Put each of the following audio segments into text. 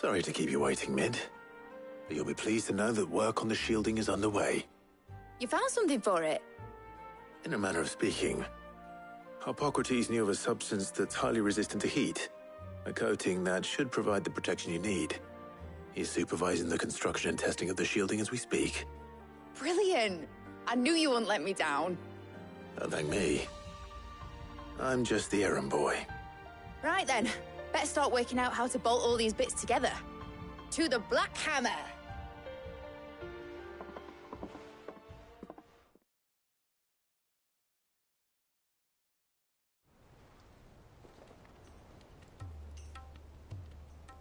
Sorry to keep you waiting, Mid. But you'll be pleased to know that work on the shielding is underway. You found something for it? In a manner of speaking, Hippocrates knew of a substance that's highly resistant to heat. A coating that should provide the protection you need. He's supervising the construction and testing of the shielding as we speak. Brilliant! I knew you wouldn't let me down. Don't thank me. I'm just the errand boy. Right then, better start working out how to bolt all these bits together. To the Black Hammer!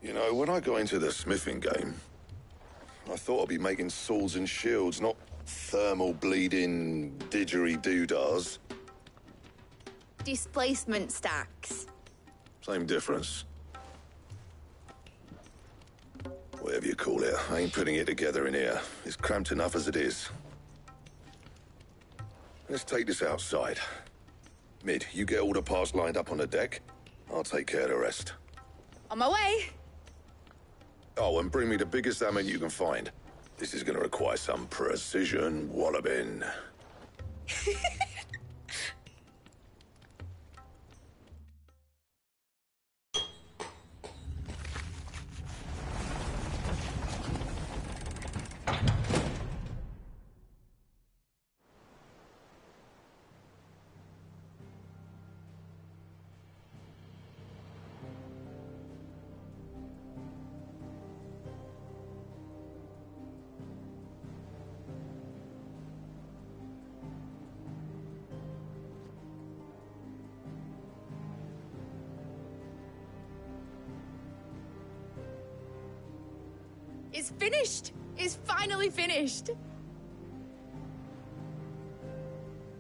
You know, when I got into the smithing game, I thought I'd be making swords and shields, not thermal bleeding didgeridoo-dahs. Displacement stacks. Same difference. Whatever you call it, I ain't putting it together in here. It's cramped enough as it is. Let's take this outside. Mid, you get all the parts lined up on the deck. I'll take care of the rest. On my way! Oh, and bring me the biggest hammer you can find. This is gonna require some precision walloping. It's finished! It's finally finished!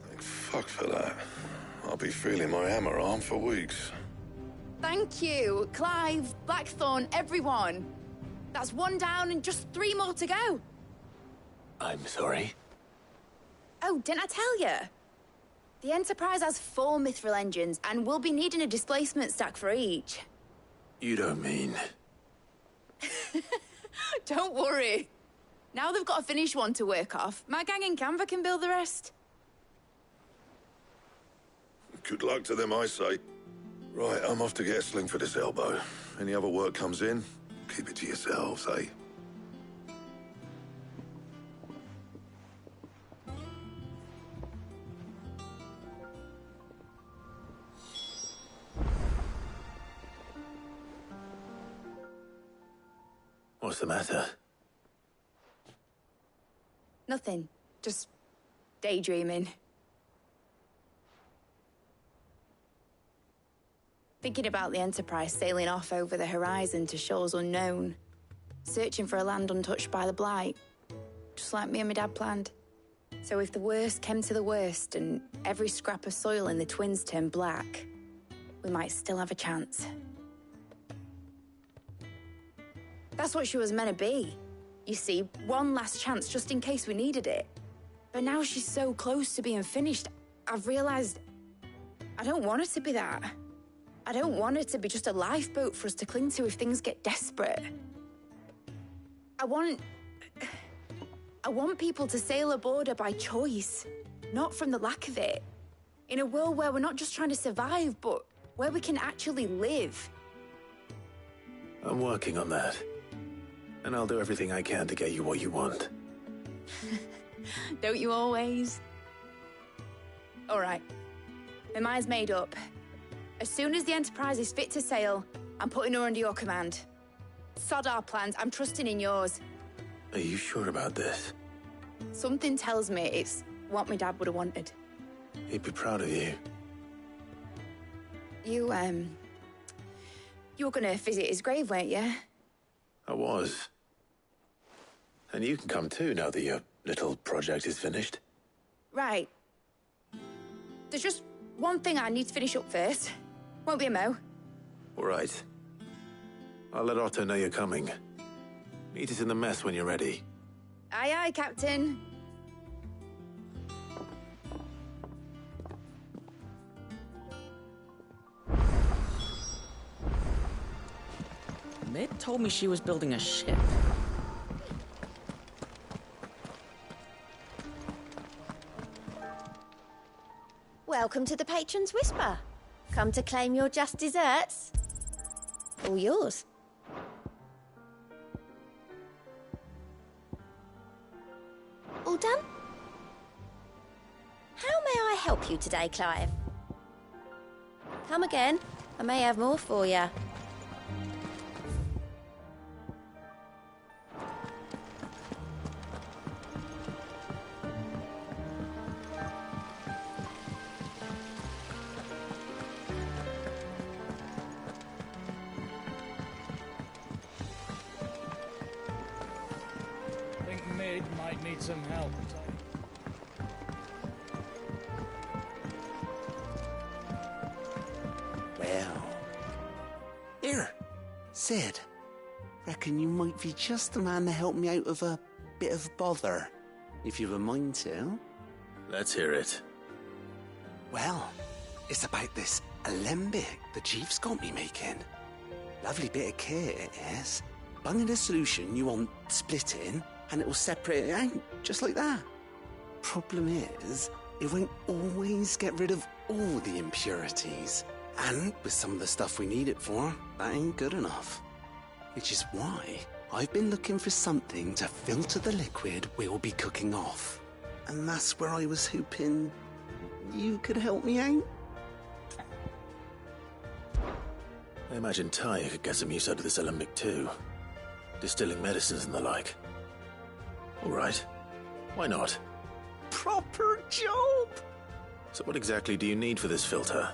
Thank fuck for that. I'll be feeling my hammer arm for weeks. Thank you, Clive, Blackthorn, everyone. That's one down and just 3 more to go. I'm sorry. Oh, didn't I tell you? The Enterprise has 4 mithril engines, and we'll be needing a displacement stack for each. You don't mean... Don't worry. Now they've got a finished one to work off, my gang in Canva can build the rest. Good luck to them, I say. Right, I'm off to get a sling for this elbow. Any other work comes in, keep it to yourselves, eh? What's the matter? Nothing. Just daydreaming. Thinking about the Enterprise sailing off over the horizon to shores unknown, searching for a land untouched by the Blight, just like me and my dad planned. So if the worst came to the worst and every scrap of soil in the Twins turned black, we might still have a chance. That's what she was meant to be. You see, one last chance just in case we needed it. But now she's so close to being finished, I've realized I don't want it to be that. I don't want it to be just a lifeboat for us to cling to if things get desperate. I want people to sail aboard her by choice, not from the lack of it. In a world where we're not just trying to survive, but where we can actually live. I'm working on that. And I'll do everything I can to get you what you want. Don't you always? All right. My mind's made up. As soon as the Enterprise is fit to sail, I'm putting her under your command. Sod our plans, I'm trusting in yours. Are you sure about this? Something tells me it's what my dad would have wanted. He'd be proud of you. You were gonna visit his grave, weren't you? I was. And you can come too now that your little project is finished. Right. There's just one thing I need to finish up first. Won't be a mo. All right. I'll let Otto know you're coming. Meet us in the mess when you're ready. Aye, aye, Captain. Mid told me she was building a ship. Welcome to the Patron's Whisper. Come to claim your just desserts? All yours. All done? How may I help you today, Clive? Come again. I may have more for you. Think Mid might need some help. Well. Here, Sid. Reckon you might be just the man to help me out of a bit of bother, if you've a mind to. Let's hear it. Well, it's about this alembic the chief's got me making. Lovely bit of kit it is. Bung in a solution you want splitting, and it'll separate it out, just like that. Problem is, it won't always get rid of all the impurities. And with some of the stuff we need it for, that ain't good enough. Which is why I've been looking for something to filter the liquid we'll be cooking off. And that's where I was hoping you could help me out. I imagine Ty could get some use out of this alembic too. Distilling medicines and the like. All right. Why not? Proper job! So what exactly do you need for this filter?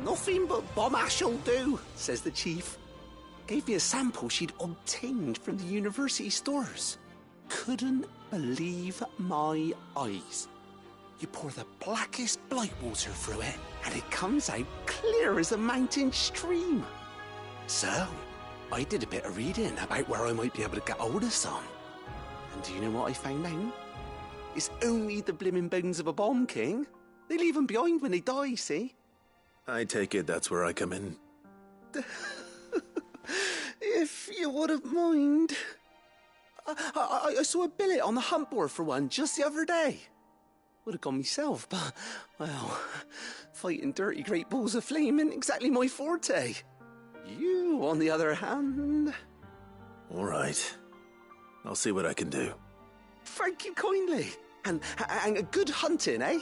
Nothing but bomb ash'll do, says the chief. Gave me a sample she'd obtained from the university stores. Couldn't believe my eyes. You pour the blackest blight water through it, and it comes out clear as a mountain stream. So, I did a bit of reading about where I might be able to get hold of some. And do you know what I found out? It's only the blimmin' bones of a bomb king. They leave them behind when they die, see? I take it that's where I come in. If you wouldn't mind. I saw a billet on the hunt board for one just the other day. Would have gone myself, but, well, fighting dirty great balls of flame isn't exactly my forte. You, on the other hand... All right. I'll see what I can do. Thank you kindly. And a good hunting, eh?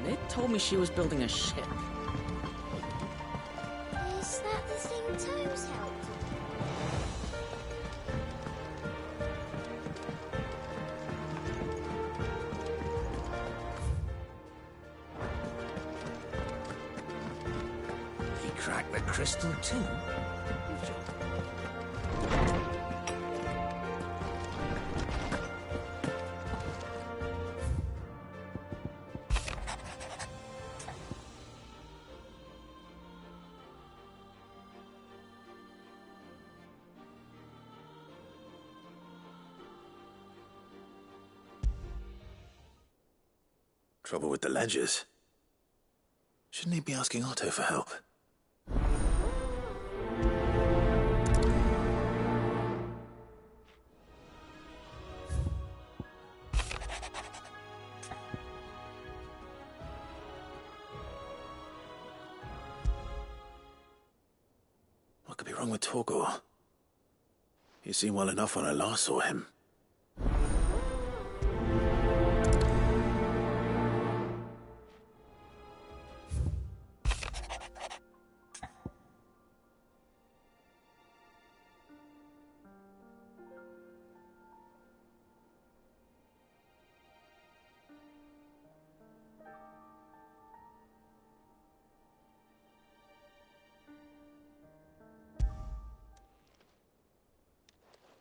Mid told me she was building a ship. Is that the thing Toes helped? He cracked the crystal too. Trouble with the ledgers. Shouldn't he be asking Otto for help? What could be wrong? wrong with Torgor? He seemed well enough when I last saw him.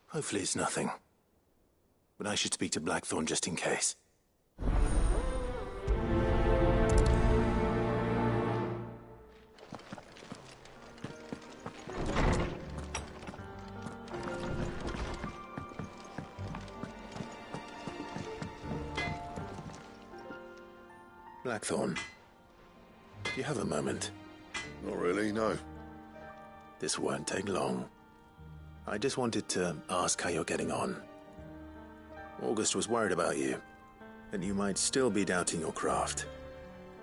Hopefully it's nothing. But I should speak to Blackthorn just in case. Blackthorn, do you have a moment? Not really, no. This won't take long. I just wanted to ask how you're getting on. August was worried about you, and you might still be doubting your craft,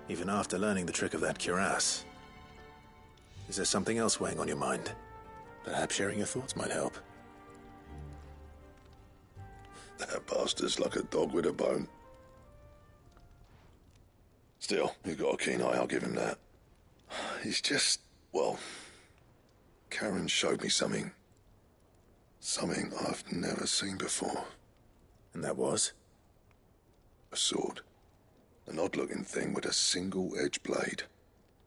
even after learning the trick of that cuirass. Is there something else weighing on your mind? Perhaps sharing your thoughts might help. That bastard's like a dog with a bone. Still, you've got a keen eye, I'll give him that. He's just, well, Karen showed me something. Something I've never seen before. And that was? A sword. An odd-looking thing with a single-edged blade.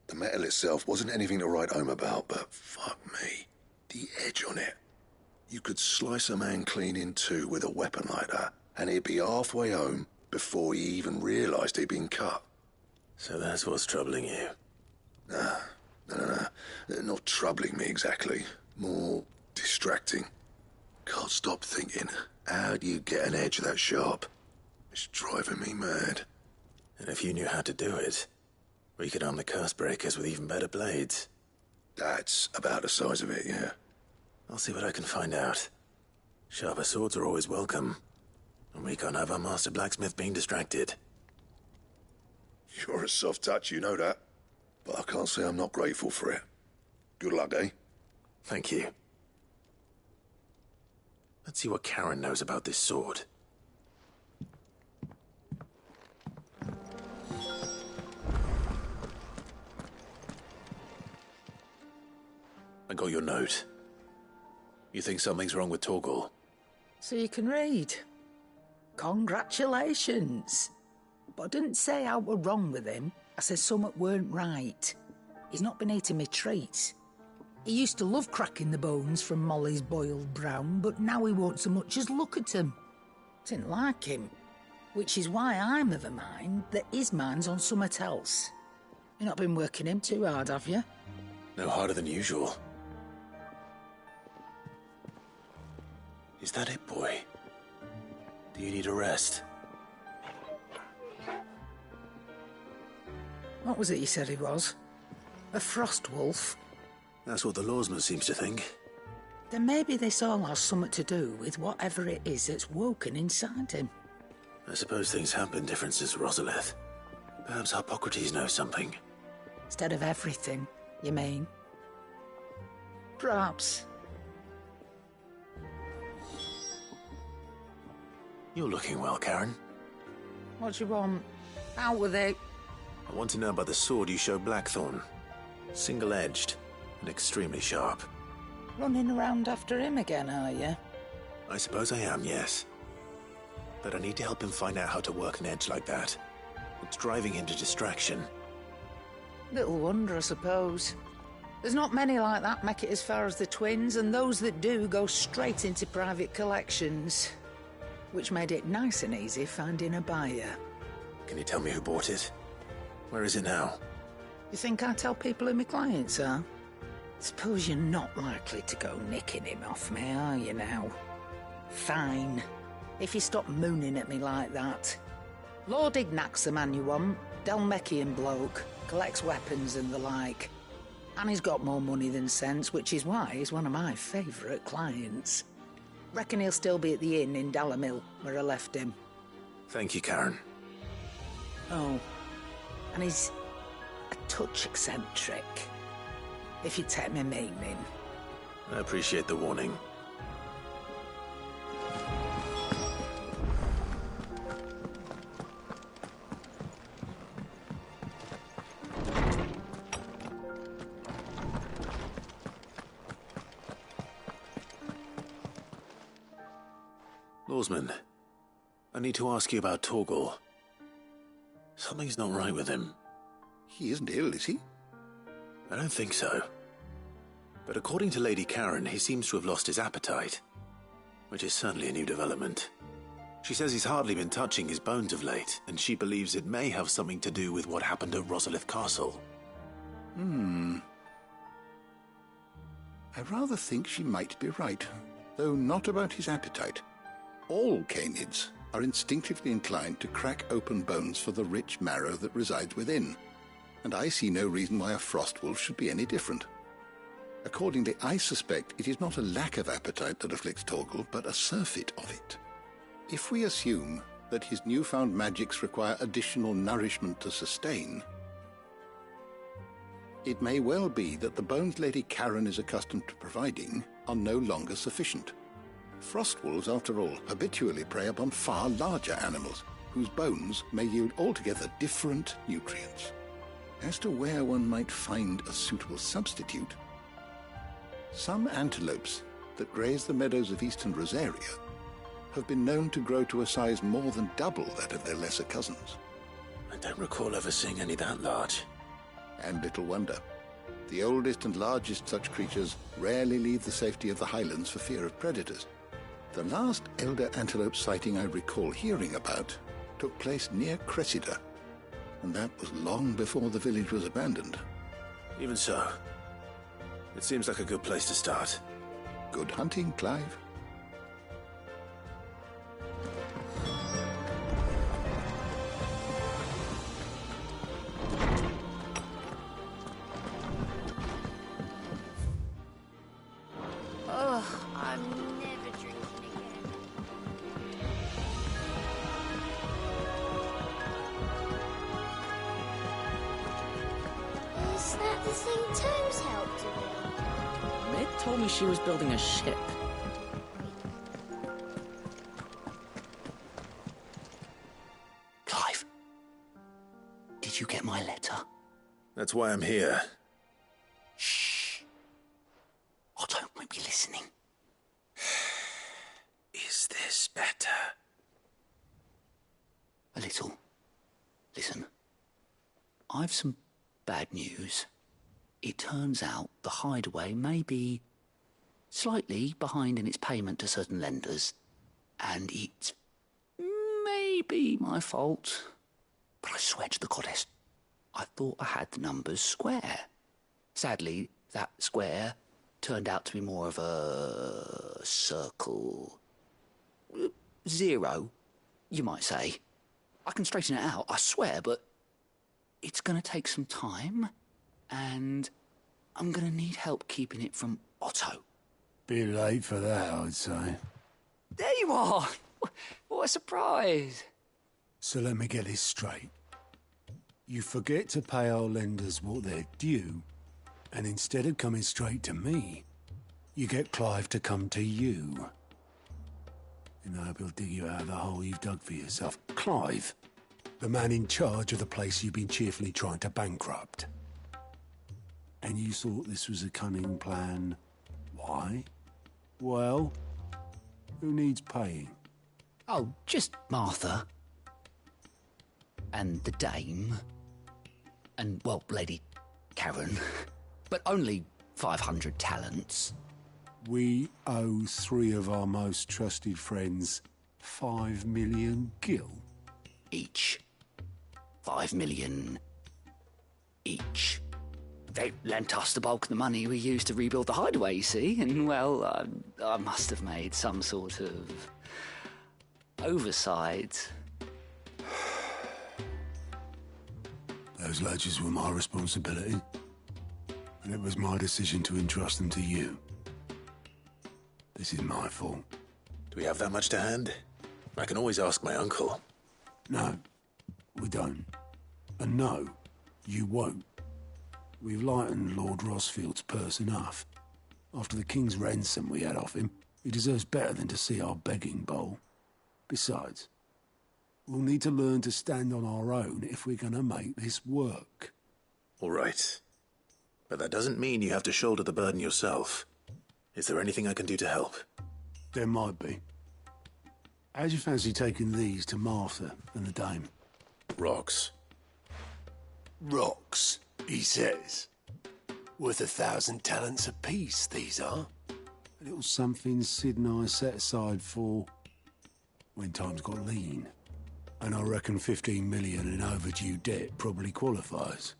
The metal itself wasn't anything to write home about, but fuck me, the edge on it. You could slice a man clean in two with a weapon like that, and he'd be halfway home before he even realised he'd been cut. So that's what's troubling you? No. Not troubling me exactly. More distracting. Can't stop thinking, how do you get an edge that sharp? It's driving me mad. And if you knew how to do it, we could arm the curse breakers with even better blades. That's about the size of it, yeah. I'll see what I can find out. Sharper swords are always welcome, and we can't have our master blacksmith being distracted. You're a soft touch, you know that. But I can't say I'm not grateful for it. Good luck, eh? Thank you. Let's see what Karen knows about this sword. I got your note. You think something's wrong with Torgor? So you can read. Congratulations. But I didn't say how we're wrong with him. I said something weren't right. He's not been eating me treats. He used to love cracking the bones from Molly's boiled brown, but now he won't so much as look at them. Didn't like him. Which is why I'm of the mind that his mind's on something else. You've not been working him too hard, have you? No harder than usual. Is that it, boy? Do you need a rest? What was it you said he was? A frost wolf? That's what the lawsman seems to think. Then maybe this all has something to do with whatever it is that's woken inside him. I suppose things have been different since Rosalith. Perhaps Hippocrates knows something. Instead of everything, you mean? Perhaps. You're looking well, Karen. What do you want? Out with it. I want to know about the sword you showed Blackthorn. Single-edged and extremely sharp. Running around after him again, are you? I suppose I am, yes. But I need to help him find out how to work an edge like that. It's driving him to distraction. Little wonder, I suppose. There's not many like that make it as far as the twins, and those that do go straight into private collections. Which made it nice and easy finding a buyer. Can you tell me who bought it? Where is it now? You think I tell people who my clients are? Suppose you're not likely to go nicking him off me, are you now? Fine. If you stop mooning at me like that. Lord Ignac's the man you want. Dalmekian bloke. Collects weapons and the like. And he's got more money than sense, which is why he's one of my favourite clients. Reckon he'll still be at the inn in Dalamil, where I left him. Thank you, Karen. Oh, and he's a touch eccentric, if you take me meaning. I appreciate the warning. Lawsman, I need to ask you about Torgal. Something's not right with him. He isn't ill, is he? I don't think so. But according to Lady Karen, he seems to have lost his appetite, which is certainly a new development. She says he's hardly been touching his bones of late, and she believes it may have something to do with what happened at Rosalith Castle. I rather think she might be right, though not about his appetite. All canids are instinctively inclined to crack open bones for the rich marrow that resides within, and I see no reason why a frostwolf should be any different. Accordingly, I suspect it is not a lack of appetite that afflicts Torgal, but a surfeit of it. If we assume that his newfound magics require additional nourishment to sustain, it may well be that the bones Lady Karen is accustomed to providing are no longer sufficient. Frostwolves, after all, habitually prey upon far larger animals, whose bones may yield altogether different nutrients. As to where one might find a suitable substitute, some antelopes that graze the meadows of eastern Rosaria have been known to grow to a size more than double that of their lesser cousins. I don't recall ever seeing any that large. And little wonder. The oldest and largest such creatures rarely leave the safety of the highlands for fear of predators. The last elder antelope sighting I recall hearing about took place near Cressida, and that was long before the village was abandoned. Even so, it seems like a good place to start. Good hunting, Clive. Told me she was building a ship. Clive, did you get my letter? That's why I'm here. Shh. Otto might be listening. Is this better? A little. Listen, I've some bad news. It turns out the hideaway may be slightly behind in its payment to certain lenders, and it may be my fault. But I swear to the goddess, I thought I had the numbers square. Sadly, that square turned out to be more of a circle. 0, you might say. I can straighten it out, I swear, but it's going to take some time, and I'm going to need help keeping it from Otto. Bit late for that, I'd say. There you are! What a surprise! So let me get this straight. You forget to pay our lenders what they're due, and instead of coming straight to me, you get Clive to come to you. And I hope he'll dig you out of the hole you've dug for yourself. Clive, the man in charge of the place you've been cheerfully trying to bankrupt. And you thought this was a cunning plan. Why? Well, who needs paying? Oh, just Martha. And the dame. And, well, Lady Karen. But only 500 talents. We owe 3 of our most trusted friends 5 million gil. Each. 5 million each. They lent us the bulk of the money we used to rebuild the hideaway, you see, and, well, I must have made some sort of oversight. Those ledgers were my responsibility, and it was my decision to entrust them to you. This is my fault. Do we have that much to hand? I can always ask my uncle. No, we don't. And no, you won't. We've lightened Lord Rosfield's purse enough. After the king's ransom we had off him, he deserves better than to see our begging bowl. Besides, we'll need to learn to stand on our own if we're gonna make this work. All right. But that doesn't mean you have to shoulder the burden yourself. Is there anything I can do to help? There might be. How'd you fancy taking these to Martha and the dame? Rocks. Rocks, he says. Worth 1,000 talents apiece, these are. A little something Sid and I set aside for when times got lean. And I reckon 15 million in overdue debt probably qualifies.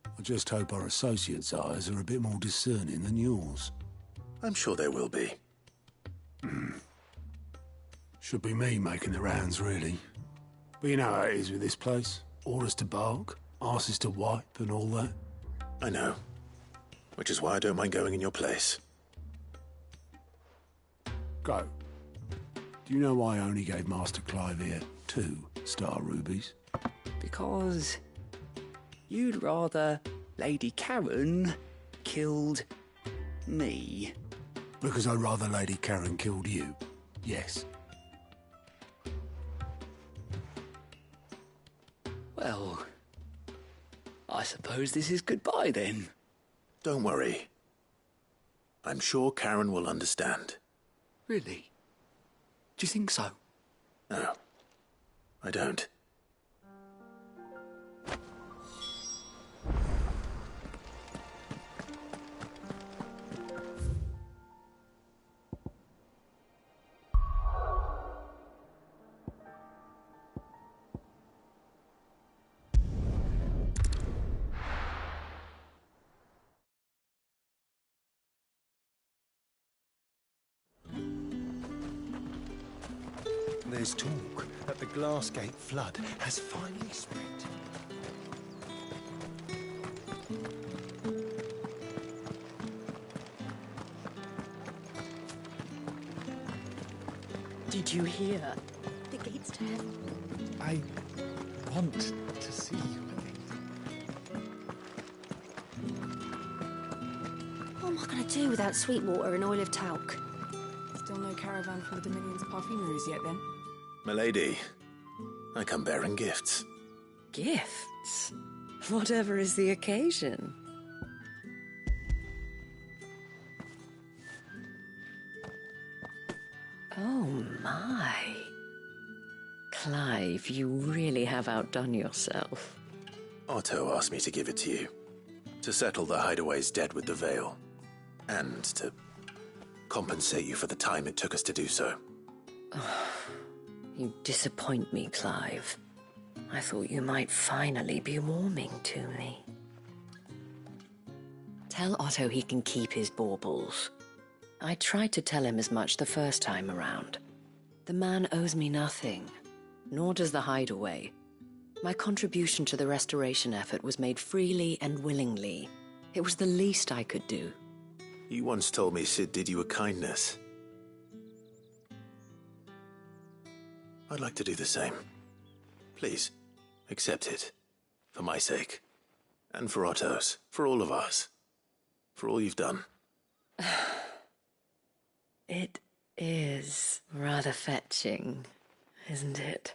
I just hope our associates' eyes are a bit more discerning than yours. I'm sure there will be. Should be me making the rounds, really. But you know how it is with this place. Orders to bark, arses to wipe and all that. I know. Which is why I don't mind going in your place. Go. Do you know why I only gave Master Clive here 2 star rubies? Because you'd rather Lady Karen killed me. Because I'd rather Lady Karen killed you. Yes. Well, I suppose this is goodbye then. Don't worry. I'm sure Karen will understand. Really? Do you think so? No, I don't. There's talk that the Glassgate flood has finally spread. Did you hear? The gate's turned. I want to see you again. What am I going to do without Sweetwater and Oil of Talc? Still no caravan for the Dominion's perfumeries yet, then? Milady, I come bearing gifts. Gifts? Whatever is the occasion. Oh my. Clive, you really have outdone yourself. Otto asked me to give it to you. To settle the Hideaway's debt with the Veil. And to compensate you for the time it took us to do so. You disappoint me, Clive. I thought you might finally be warming to me. Tell Otto he can keep his baubles. I tried to tell him as much the first time around. The man owes me nothing, nor does the Hideaway. My contribution to the restoration effort was made freely and willingly. It was the least I could do. You once told me Sid did you a kindness. I'd like to do the same. Please, accept it. For my sake. And for Otto's. For all of us. For all you've done. It is rather fetching, isn't it?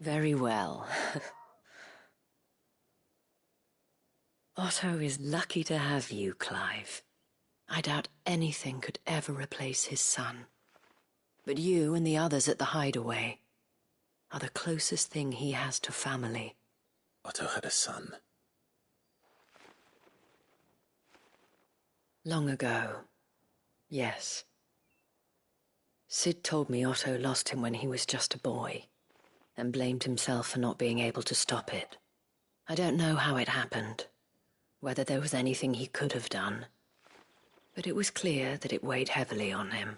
Very well. Otto is lucky to have you, Clive. I doubt anything could ever replace his son. But you and the others at the Hideaway are the closest thing he has to family. Otto had a son. Long ago, yes. Sid told me Otto lost him when he was just a boy, and blamed himself for not being able to stop it. I don't know how it happened, whether there was anything he could have done, but it was clear that it weighed heavily on him.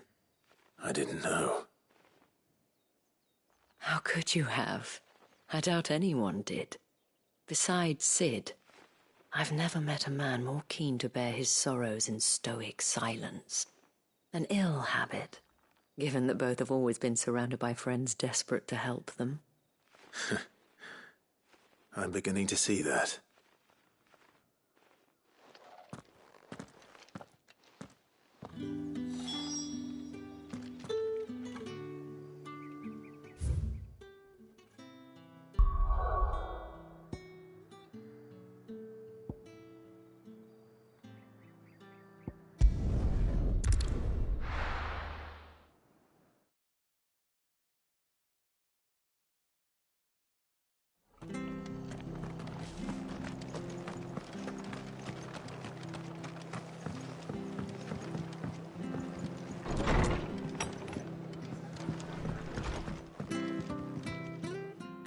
I didn't know. How could you have? I doubt anyone did. Besides Sid, I've never met a man more keen to bear his sorrows in stoic silence. An ill habit, given that both have always been surrounded by friends desperate to help them. I'm beginning to see that.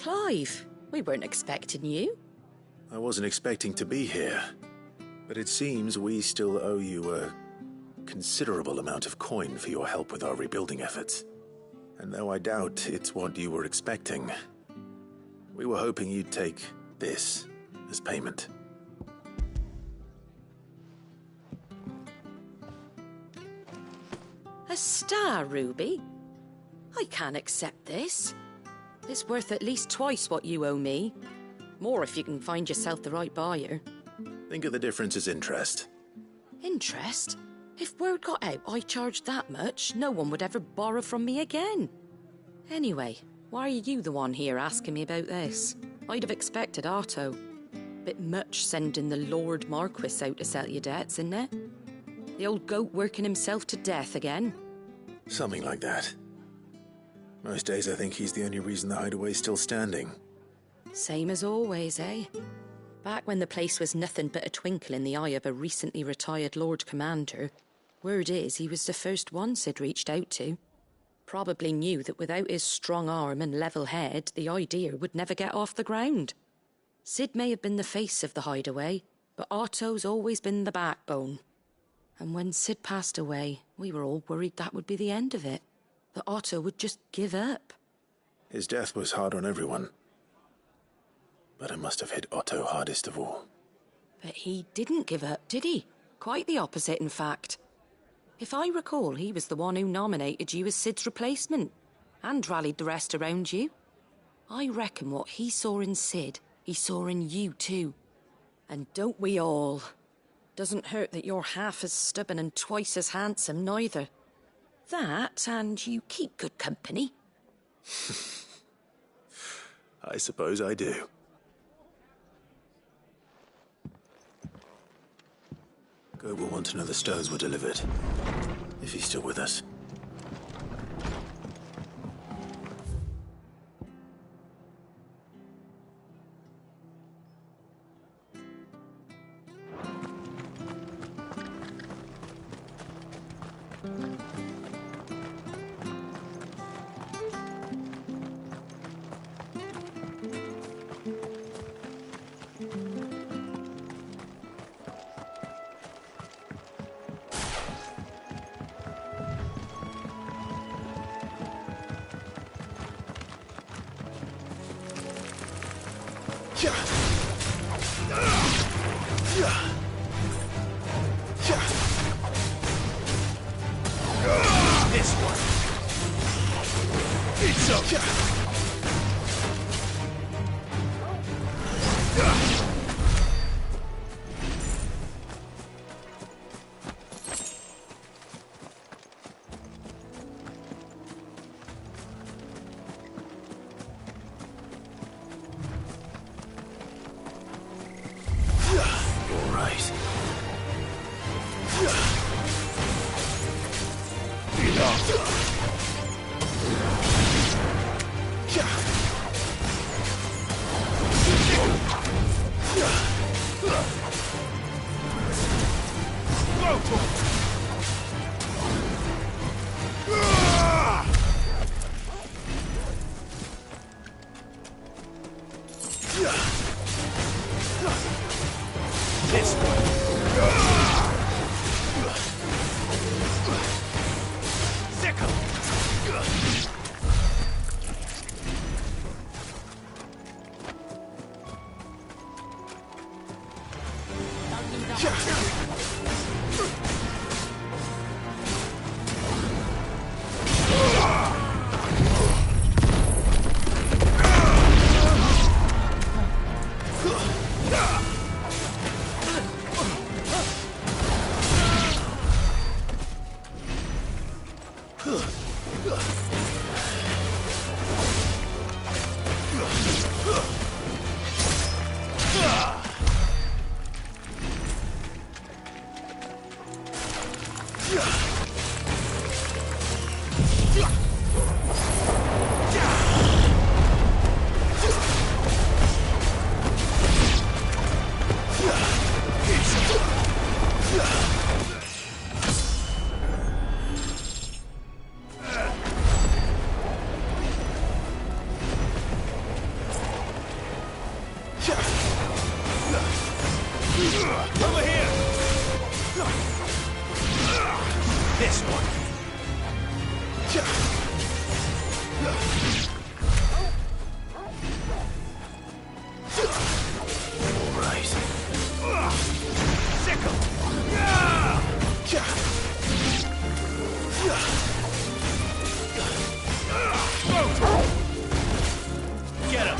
Clive, we weren't expecting you. I wasn't expecting to be here, but it seems we still owe you a considerable amount of coin for your help with our rebuilding efforts. And though I doubt it's what you were expecting, we were hoping you'd take this as payment. A star ruby? I can't accept this. It's worth at least twice what you owe me. More if you can find yourself the right buyer. Think of the difference as interest. Interest? If word got out I charged that much, no one would ever borrow from me again. Anyway, why are you the one here asking me about this? I'd have expected Otto. Bit much sending the Lord Marquis out to settle your debts, isn't it? The old goat working himself to death again? Something like that. Most days I think he's the only reason the hideaway's still standing. Same as always, eh? Back when the place was nothing but a twinkle in the eye of a recently retired Lord Commander, word is he was the first one Sid reached out to. Probably knew that without his strong arm and level head, the idea would never get off the ground. Sid may have been the face of the hideaway, but Otto's always been the backbone. And when Sid passed away, we were all worried that would be the end of it. That Otto would just give up. His death was hard on everyone. But it must have hit Otto hardest of all. But he didn't give up, did he? Quite the opposite, in fact. If I recall, he was the one who nominated you as Sid's replacement, and rallied the rest around you. I reckon what he saw in Sid, he saw in you too. And don't we all? Doesn't hurt that you're half as stubborn and twice as handsome, neither. That, and you keep good company. I suppose I do. Goat will want to know the stones were delivered, if he's still with us. This one. It's okay. Over here! This one. All right. Sickle! Get him!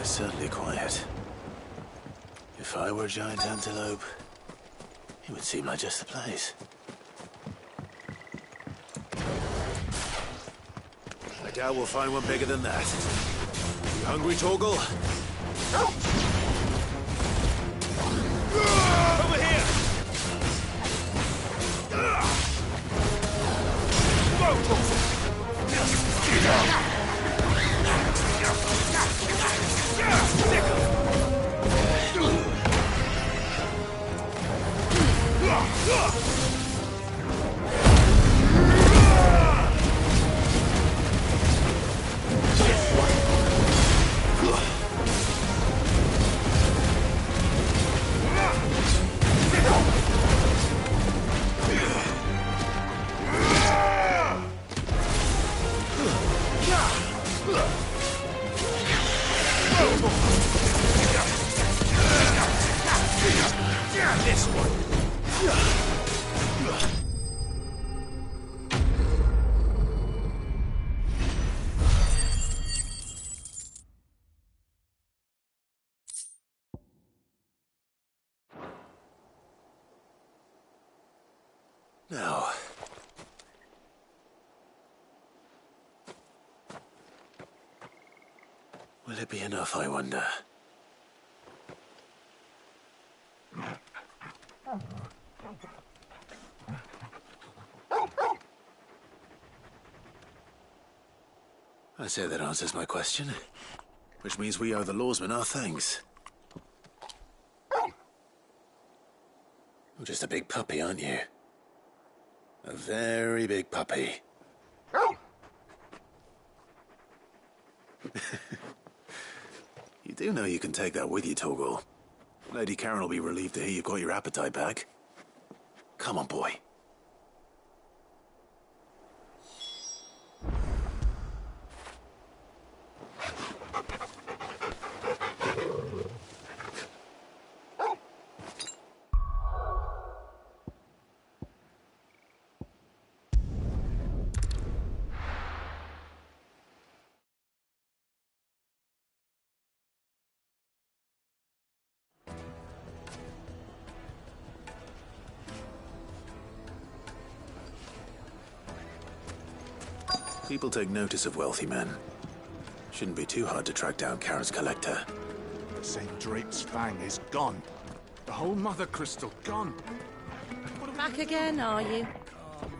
Certainly quiet. If I were a giant antelope, it would seem like just the place. I doubt we'll find one bigger than that. You hungry, Torgal? Over here! This one. Now, will it be enough, I wonder? I say that answers my question, which means we owe the lawsmen our thanks. You're just a big puppy, aren't you? A very big puppy. You do know you can take that with you, Torgal. Lady Karen will be relieved to hear you've got your appetite back. Come on, boy. People take notice of wealthy men. Shouldn't be too hard to track down Karen's collector. St. Drake's Fang is gone. The whole Mother Crystal gone. Back again, are you?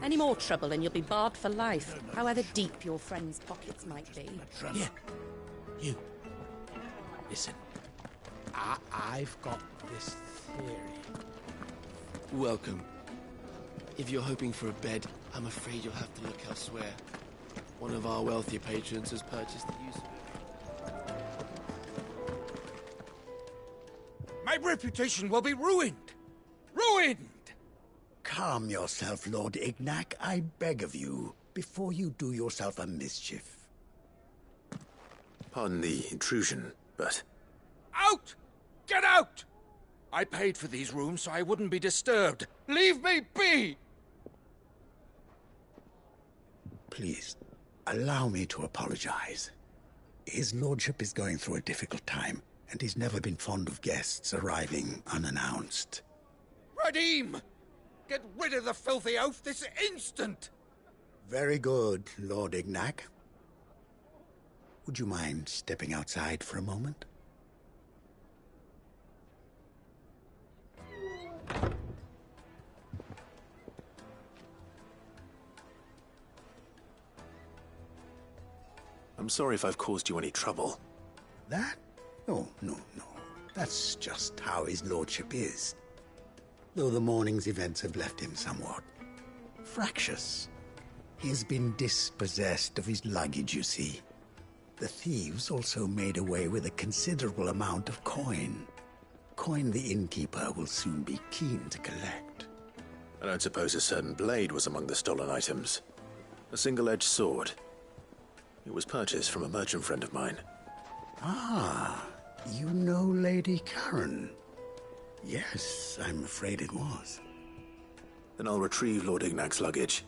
Any more trouble and you'll be barred for life, however deep your friends' pockets might be. Yeah. You. Listen. I've got this theory. Welcome. If you're hoping for a bed, I'm afraid you'll have to look elsewhere. One of our wealthier patrons has purchased the use of it. My reputation will be ruined! Ruined! Calm yourself, Lord Ignac, I beg of you, before you do yourself a mischief. Pardon the intrusion, but... Out! Get out! I paid for these rooms so I wouldn't be disturbed. Leave me be! Please, allow me to apologize. His lordship is going through a difficult time, and he's never been fond of guests arriving unannounced. Radim! Get rid of the filthy oaf this instant! Very good, Lord Ignac. Would you mind stepping outside for a moment? I'm sorry if I've caused you any trouble. That? Oh, no. That's just how his lordship is. Though the morning's events have left him somewhat fractious. He has been dispossessed of his luggage, you see. The thieves also made away with a considerable amount of coin. Coin the innkeeper will soon be keen to collect. I don't suppose a certain blade was among the stolen items. A single-edged sword. It was purchased from a merchant friend of mine. Ah, you know Lady Karen. Yes, I'm afraid it was. Then I'll retrieve Lord Ignac's luggage.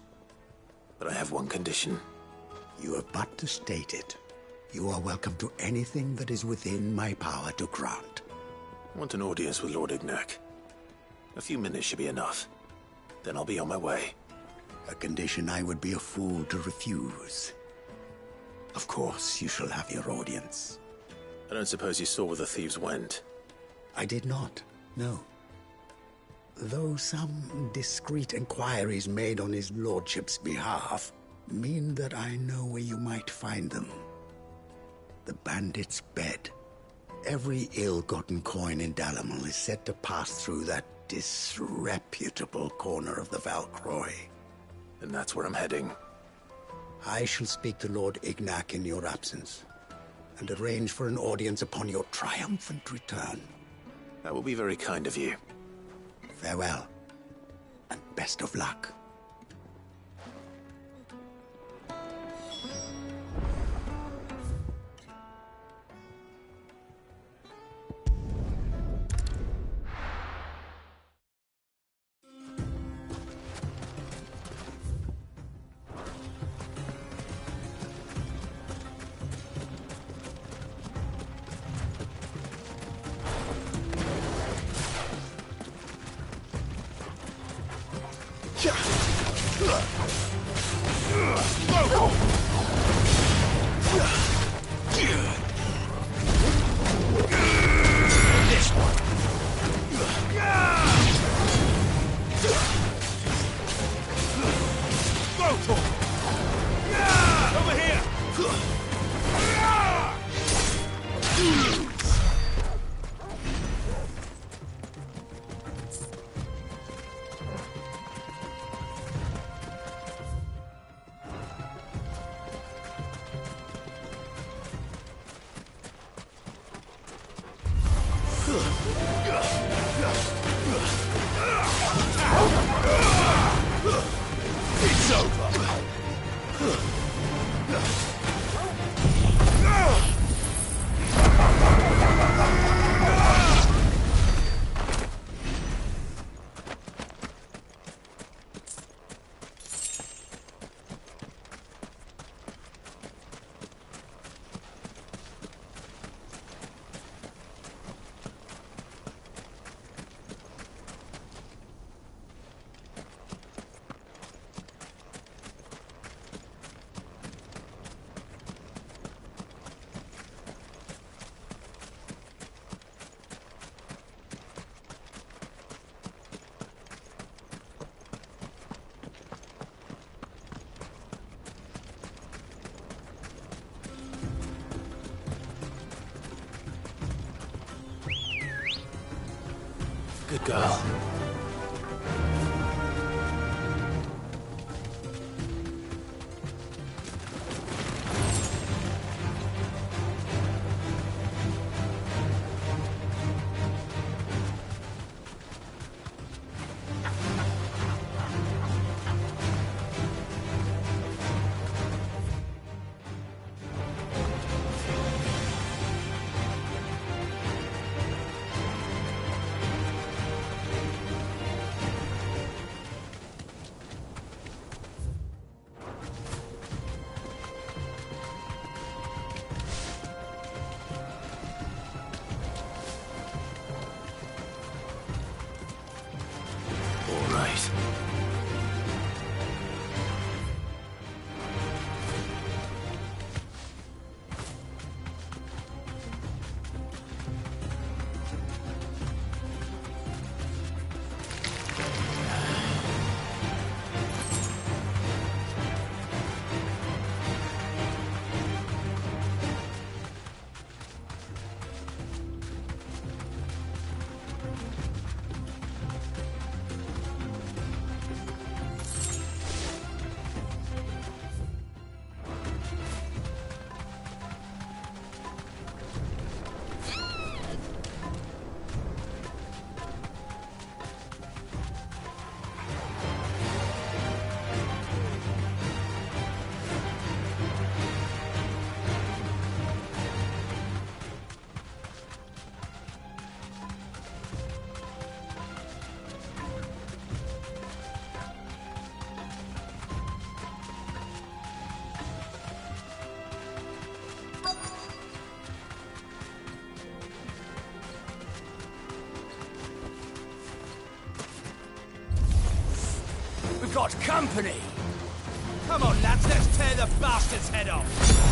But I have one condition. You have but to state it. You are welcome to anything that is within my power to grant. I want an audience with Lord Ignac. A few minutes should be enough. Then I'll be on my way. A condition I would be a fool to refuse. Of course, you shall have your audience. I don't suppose you saw where the thieves went? I did not, no. Though some discreet inquiries made on his lordship's behalf mean that I know where you might find them. The bandit's bed. Every ill-gotten coin in Dalamel is said to pass through that disreputable corner of the Valcroy. And that's where I'm heading. I shall speak to Lord Ignac in your absence, and arrange for an audience upon your triumphant return. That will be very kind of you. Farewell, and best of luck. It's over. Good girl. We've got company! Come on, lads, let's tear the bastard's head off!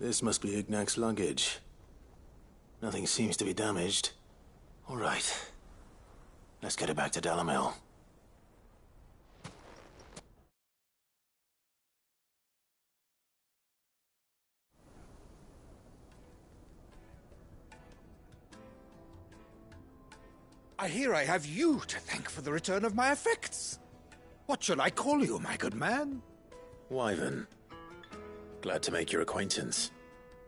This must be Ignac's luggage. Nothing seems to be damaged. All right. Let's get it back to Dalamel. I hear I have you to thank for the return of my effects. What shall I call you, my good man? Wyvern. Glad to make your acquaintance.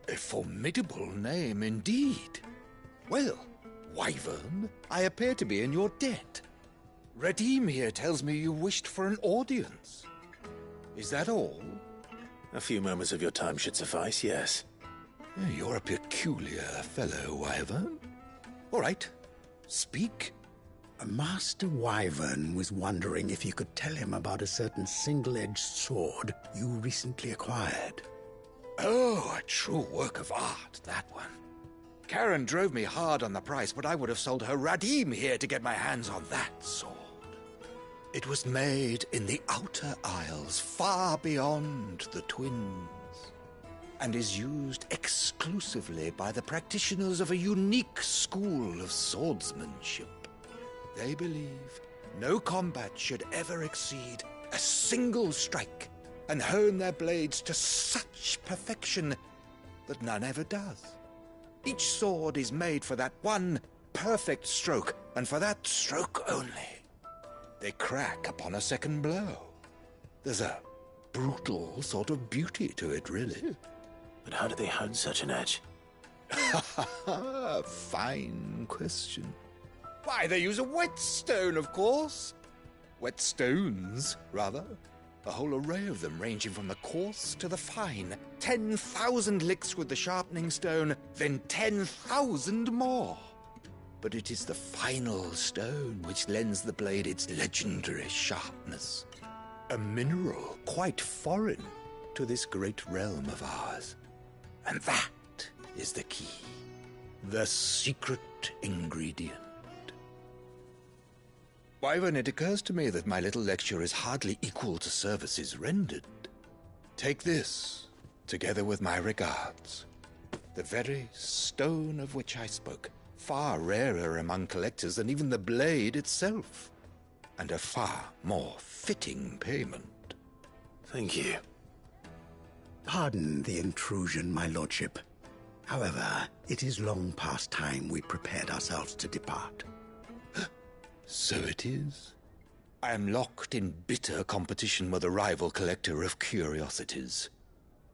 A formidable name indeed. Well, Wyvern, I appear to be in your debt. Redeem here tells me you wished for an audience. Is that all? A few moments of your time should suffice, yes. You're a peculiar fellow, Wyvern. All right, speak. Master Wyvern was wondering if you could tell him about a certain single-edged sword you recently acquired. Oh, a true work of art, that one. Karen drove me hard on the price, but I would have sold her Radim here to get my hands on that sword. It was made in the Outer Isles, far beyond the Twins, and is used exclusively by the practitioners of a unique school of swordsmanship. They believe no combat should ever exceed a single strike and hone their blades to such perfection that none ever does. Each sword is made for that one perfect stroke, and for that stroke only. They crack upon a second blow. There's a brutal sort of beauty to it, really. But how do they hone such an edge? Fine question. Why, they use a whetstone, of course. Whetstones, rather. A whole array of them, ranging from the coarse to the fine. 10,000 licks with the sharpening stone, then 10,000 more. But it is the final stone which lends the blade its legendary sharpness. A mineral quite foreign to this great realm of ours. And that is the key. The secret ingredient. Wyvern, it occurs to me that my little lecture is hardly equal to services rendered. Take this, together with my regards. The very stone of which I spoke, far rarer among collectors than even the blade itself, and a far more fitting payment. Thank you. Pardon the intrusion, my lordship. However, it is long past time we prepared ourselves to depart. So it is. I am locked in bitter competition with a rival collector of curiosities.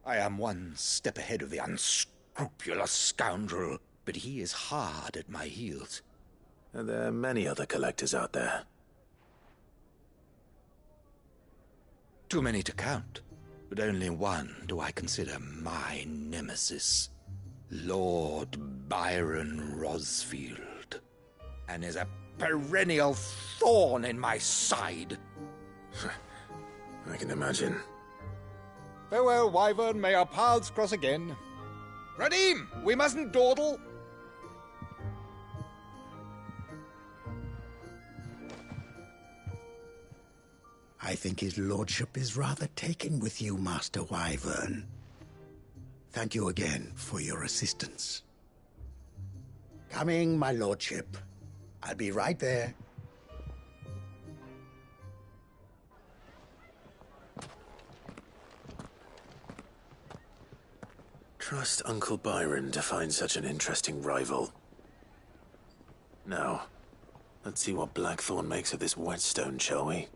I am one step ahead of the unscrupulous scoundrel, but he is hard at my heels. Are there many other collectors out there? Too many to count, but only one do I consider my nemesis. Lord Byron Rosfield. And is a perennial thorn in my side. I can imagine. Farewell, Wyvern. May our paths cross again. Radim, we mustn't dawdle. I think his lordship is rather taken with you, Master Wyvern. Thank you again for your assistance. Coming, my lordship. I'll be right there. Trust Uncle Byron to find such an interesting rival. Now, let's see what Blackthorn makes of this whetstone, shall we?